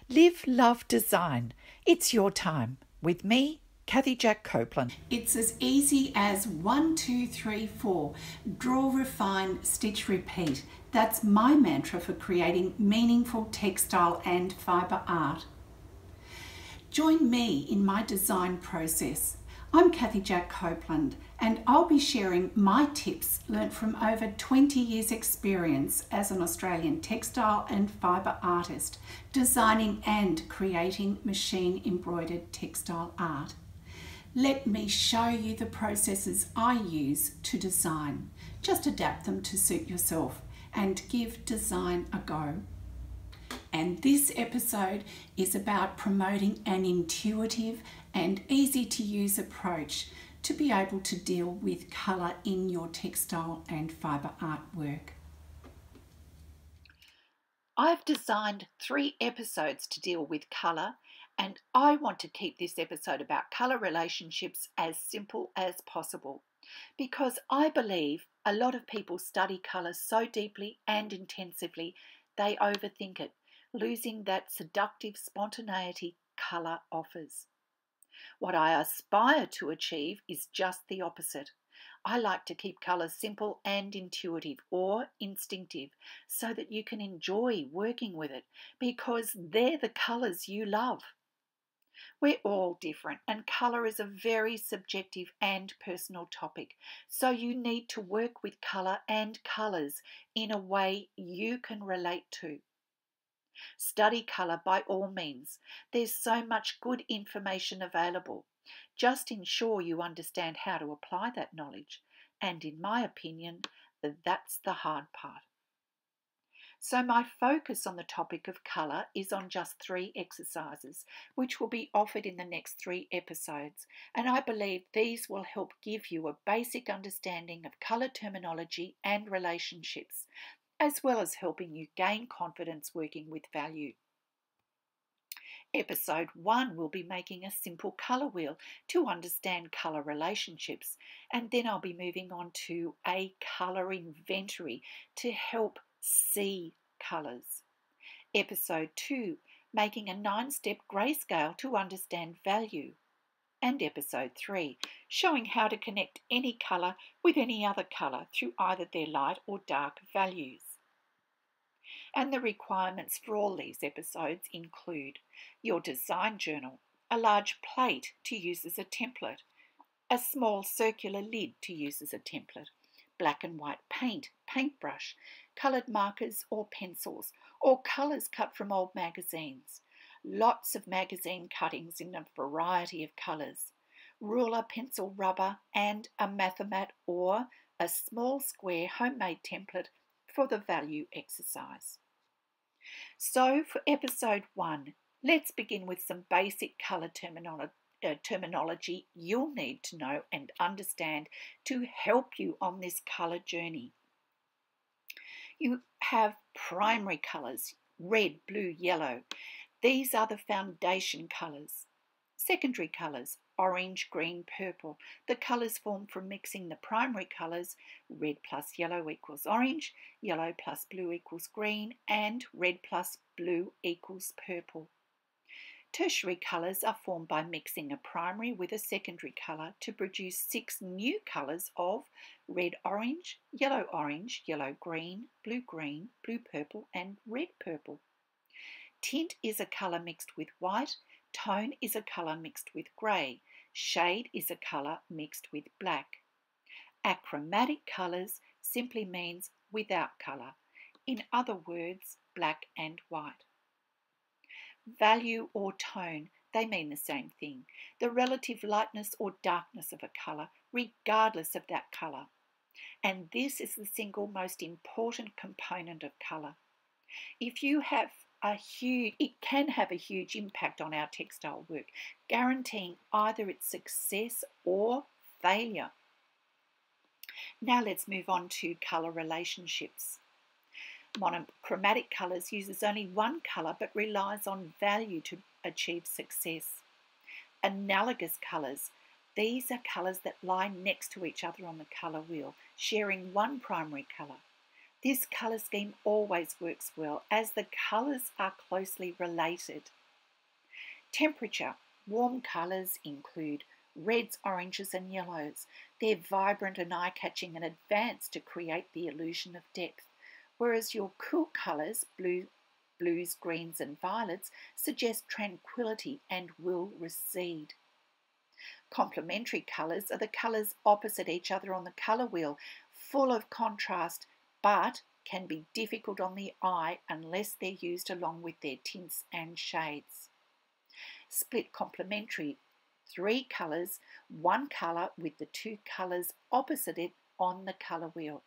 Live, love, design. It's your time. With me, Kathy Jack Copeland. It's as easy as 1, 2, 3, 4. Draw, refine, stitch, repeat. That's my mantra for creating meaningful textile and fibre art. Join me in my design process. I'm Kathy Jack Copeland, and I'll be sharing my tips learnt from over 20 years' experience as an Australian textile and fibre artist, designing and creating machine embroidered textile art. Let me show you the processes I use to design. Just adapt them to suit yourself and give design a go. And this episode is about promoting an intuitive and easy to use approach to be able to deal with colour in your textile and fibre artwork. I've designed 3 episodes to deal with colour, and I want to keep this episode about colour relationships as simple as possible, because I believe a lot of people study colour so deeply and intensively they overthink it, losing that seductive spontaneity colour offers. What I aspire to achieve is just the opposite. I like to keep colours simple and intuitive or instinctive so that you can enjoy working with it because they're the colours you love. We're all different, and colour is a very subjective and personal topic, so you need to work with colour and colours in a way you can relate to. Study colour by all means. There's so much good information available. Just ensure you understand how to apply that knowledge. And in my opinion, that's the hard part. So my focus on the topic of colour is on just 3 exercises, which will be offered in the next 3 episodes. And I believe these will help give you a basic understanding of colour terminology and relationships, as well as helping you gain confidence working with value. Episode 1 will be making a simple colour wheel to understand colour relationships, and then I'll be moving on to a colour inventory to help see colours. Episode 2, making a 9-step grayscale to understand value. And episode 3, showing how to connect any colour with any other colour through either their light or dark values. And the requirements for all these episodes include your design journal, a large plate to use as a template, a small circular lid to use as a template, black and white paint, paintbrush, coloured markers or pencils, or colours cut from old magazines, lots of magazine cuttings in a variety of colours, ruler, pencil, rubber, and a Mathomat or a small square homemade template for the value exercise. So for episode 1, let's begin with some basic colour terminology you'll need to know and understand to help you on this colour journey. You have primary colours, red, blue, yellow. These are the foundation colours. Secondary colours, orange, green, purple. The colours formed from mixing the primary colours, red plus yellow equals orange, yellow plus blue equals green, and red plus blue equals purple. Tertiary colours are formed by mixing a primary with a secondary colour to produce 6 new colours of red-orange, yellow-green, blue-green, blue-purple, and red-purple. Tint is a colour mixed with white. Tone is a colour mixed with grey. Shade is a colour mixed with black. Achromatic colours simply means without colour. In other words, black and white. Value or tone, they mean the same thing. The relative lightness or darkness of a colour, regardless of that colour. And this is the single most important component of colour. If you have it can have a huge impact on our textile work, guaranteeing either its success or failure. Now let's move on to colour relationships. Monochromatic colours uses only one colour but relies on value to achieve success. Analogous colours, these are colours that lie next to each other on the colour wheel, sharing one primary colour. This colour scheme always works well as the colours are closely related. Temperature. Warm colours include reds, oranges and yellows. They're vibrant and eye-catching and advanced to create the illusion of depth, whereas your cool colours, blues, greens and violets, suggest tranquility and will recede. Complementary colours are the colours opposite each other on the colour wheel, full of contrast, but can be difficult on the eye unless they're used along with their tints and shades. Split complementary. 3 colours, 1 colour with the 2 colours opposite it on the colour wheel.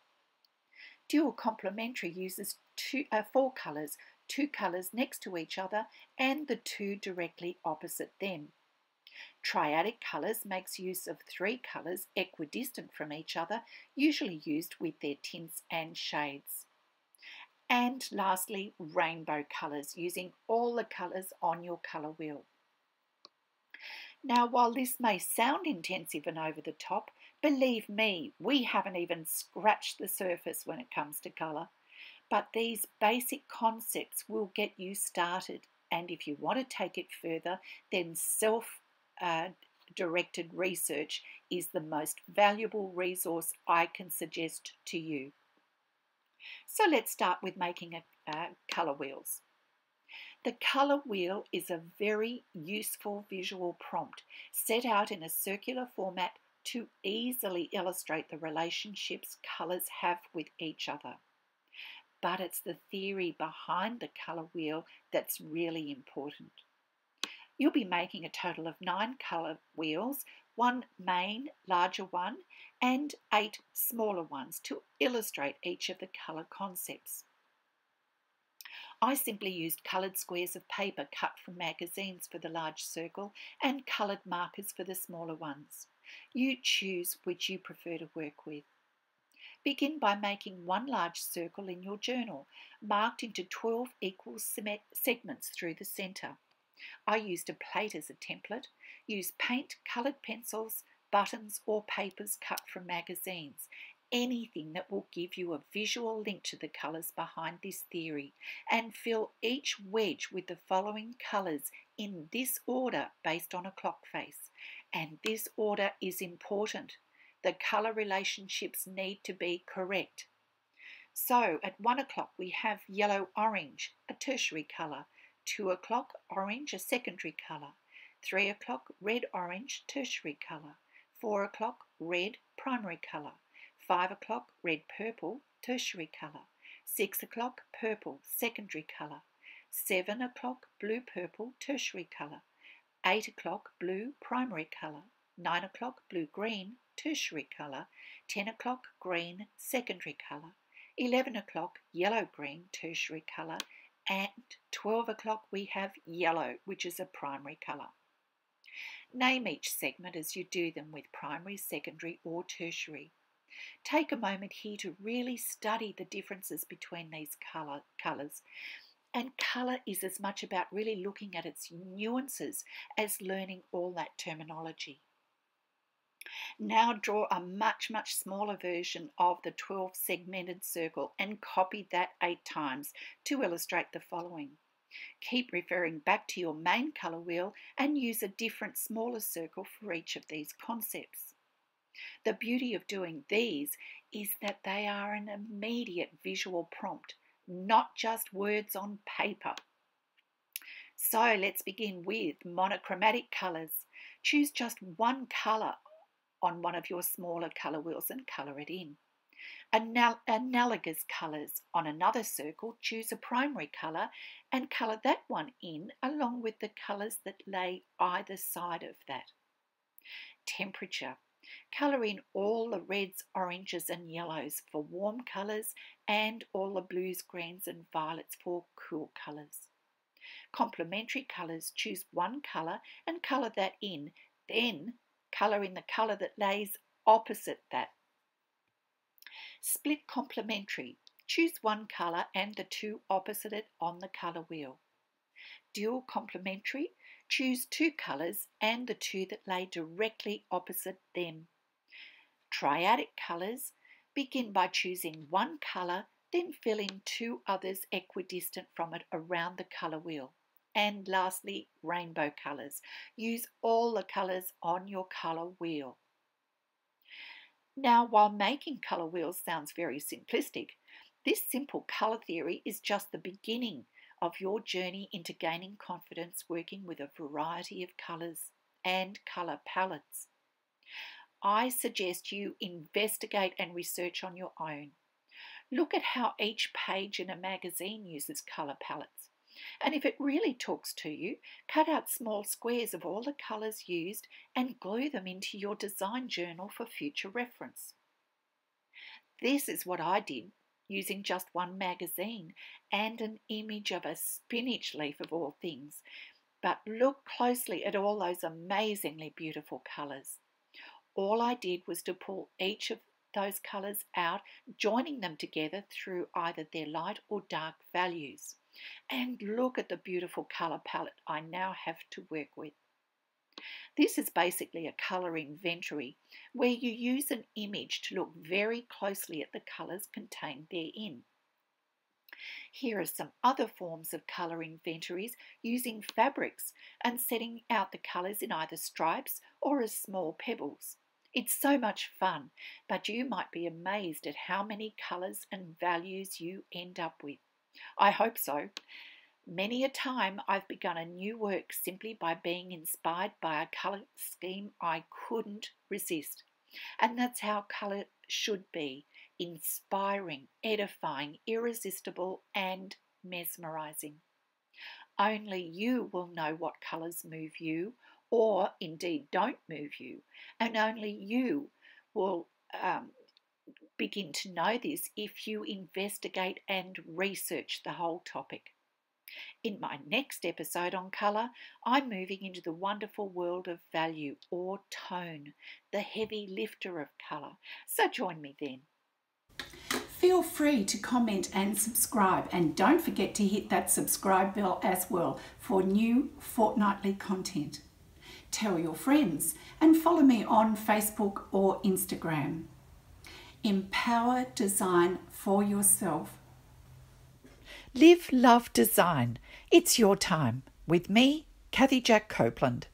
Dual complementary uses 4 colours, 2 colours next to each other and the 2 directly opposite them. Triadic Colours makes use of 3 colours equidistant from each other, usually used with their tints and shades. And lastly, rainbow colours, using all the colours on your colour wheel. Now, while this may sound intensive and over the top, believe me, we haven't even scratched the surface when it comes to colour. But these basic concepts will get you started, and if you want to take it further, then self-directed research is the most valuable resource I can suggest to you. So let's start with making colour wheels. The colour wheel is a very useful visual prompt set out in a circular format to easily illustrate the relationships colours have with each other. But it's the theory behind the colour wheel that's really important. You'll be making a total of 9 colour wheels, 1 main, larger one, and 8 smaller ones to illustrate each of the colour concepts. I simply used coloured squares of paper cut from magazines for the large circle and coloured markers for the smaller ones. You choose which you prefer to work with. Begin by making 1 large circle in your journal, marked into 12 equal segments through the centre. I used a plate as a template. Use paint, coloured pencils, buttons or papers cut from magazines. Anything that will give you a visual link to the colours behind this theory, and fill each wedge with the following colours in this order based on a clock face. And this order is important. The colour relationships need to be correct. So at 1 o'clock we have yellow-orange, a tertiary colour, 2 o'clock orange, a secondary colour, 3 o'clock red-orange, tertiary colour, 4 o'clock red, primary colour, 5 o'clock red-purple, tertiary colour, 6 o'clock purple, secondary colour, 7 o'clock blue-purple, tertiary colour, 8 o'clock blue, primary colour, 9 o'clock blue-green, tertiary colour, 10 o'clock green, secondary colour, 11 o'clock yellow-green, tertiary colour, and 12 o'clock we have yellow, which is a primary colour. Name each segment as you do them with primary, secondary or tertiary. Take a moment here to really study the differences between these colours. And colour is as much about really looking at its nuances as learning all that terminology. Now draw a much smaller version of the 12 segmented circle and copy that 8 times to illustrate the following. Keep referring back to your main colour wheel and use a different smaller circle for each of these concepts. The beauty of doing these is that they are an immediate visual prompt, not just words on paper. So let's begin with monochromatic colours. Choose just 1 colour on one of your smaller colour wheels and colour it in. Analogous colours. On another circle, choose a primary colour and colour that one in along with the colours that lay either side of that. Temperature. Colour in all the reds, oranges and yellows for warm colours and all the blues, greens and violets for cool colours. Complementary colours. Choose 1 colour and colour that in, then colour in the colour that lays opposite that. Split complementary. Choose 1 colour and the 2 opposite it on the colour wheel. Dual complementary. Choose 2 colours and the 2 that lay directly opposite them. Triadic colours. Begin by choosing 1 colour Then fill in 2 others equidistant from it around the colour wheel. And lastly, rainbow colours. Use all the colours on your colour wheel. Now, while making colour wheels sounds very simplistic, this simple colour theory is just the beginning of your journey into gaining confidence working with a variety of colours and colour palettes. I suggest you investigate and research on your own. Look at how each page in a magazine uses colour palettes. And if it really talks to you, cut out small squares of all the colours used and glue them into your design journal for future reference. This is what I did using just one magazine and an image of a spinach leaf of all things. But look closely at all those amazingly beautiful colours. All I did was to pull each of those colours out, joining them together through either their light or dark values. And look at the beautiful colour palette I now have to work with. This is basically a colour inventory where you use an image to look very closely at the colours contained therein. Here are some other forms of colour inventories using fabrics and setting out the colours in either stripes or as small pebbles. It's so much fun, but you might be amazed at how many colours and values you end up with. I hope so. Many a time I've begun a new work simply by being inspired by a colour scheme I couldn't resist. And that's how colour should be: inspiring, edifying, irresistible and mesmerising. Only you will know what colours move you, or indeed don't move you, and only you will begin to know this if you investigate and research the whole topic. In my next episode on colour, I'm moving into the wonderful world of value or tone, the heavy lifter of colour. So join me then. Feel free to comment and subscribe, and don't forget to hit that subscribe bell as well for new fortnightly content. Tell your friends and follow me on Facebook or Instagram. Empower design for yourself. Live, love, design. It's your time. With me, Kathy Jack Copeland.